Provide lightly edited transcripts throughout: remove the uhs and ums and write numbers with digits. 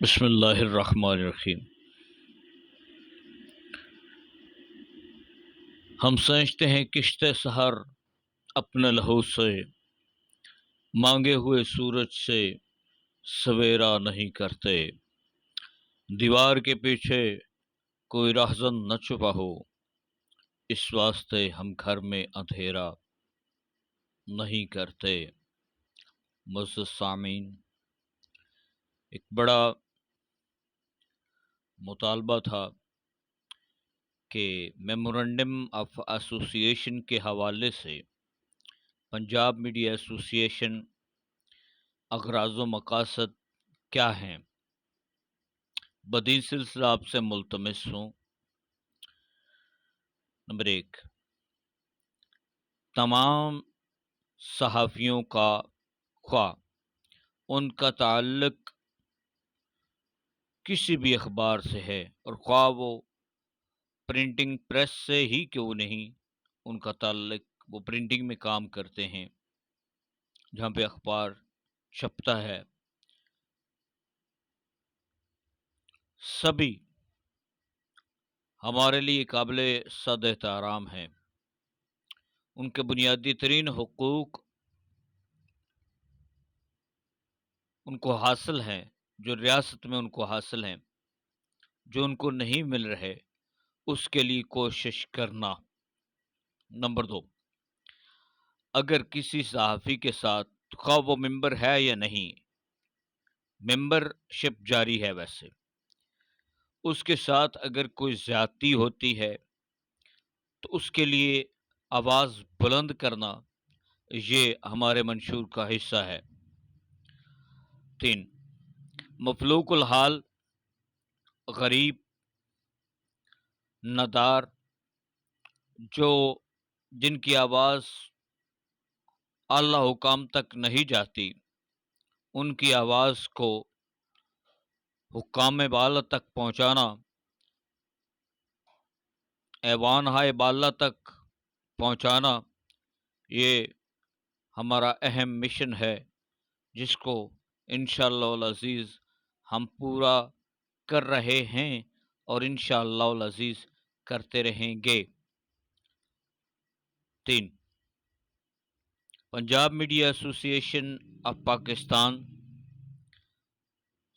بسم اللہ الرحمن الرحیم۔ ہم سمجھتے ہیں کشت سحر اپنے لہو سے، مانگے ہوئے سورج سے سویرا نہیں کرتے، دیوار کے پیچھے کوئی راہزن نہ چھپا ہو، اس واسطے ہم گھر میں اندھیرا نہیں کرتے۔ معزز سامعین، ایک بڑا مطالبہ تھا کہ میمورنڈم آف ایسوسی ایشن کے حوالے سے پنجاب میڈیا ایسوسی ایشن اغراض و مقاصد کیا ہیں، بدین سلسلہ آپ سے ملتمس ہوں۔ نمبر 1، تمام صحافیوں کا خواہ ان کا تعلق کسی بھی اخبار سے ہے اور خواہ وہ پرنٹنگ پریس سے ہی کیوں نہیں، ان کا تعلق وہ پرنٹنگ میں کام کرتے ہیں جہاں پہ اخبار چھپتا ہے، سبھی ہمارے لیے قابل صد احترام ہیں۔ ان کے بنیادی ترین حقوق ان کو حاصل ہیں، جو ریاست میں ان کو حاصل ہیں، جو ان کو نہیں مل رہے اس کے لیے کوشش کرنا۔ نمبر 2، اگر کسی صحافی کے ساتھ خواہ وہ ممبر ہے یا نہیں، ممبر شپ جاری ہے ویسے، اس کے ساتھ اگر کوئی زیادتی ہوتی ہے تو اس کے لیے آواز بلند کرنا یہ ہمارے منشور کا حصہ ہے۔ 3، مفلوق الحال، غریب، ندار، جن کی آواز اعلیٰ حکام تک نہیں جاتی، ان کی آواز کو حکام بالا تک پہنچانا، ایوان ہائے بالا تک پہنچانا، یہ ہمارا اہم مشن ہے جس کو انشاءاللہ العزیز ہم پورا کر رہے ہیں اور انشاءاللہ العزیز کرتے رہیں گے۔ 3، پنجاب میڈیا ایسوسی ایشن آف پاکستان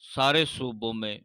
سارے صوبوں میں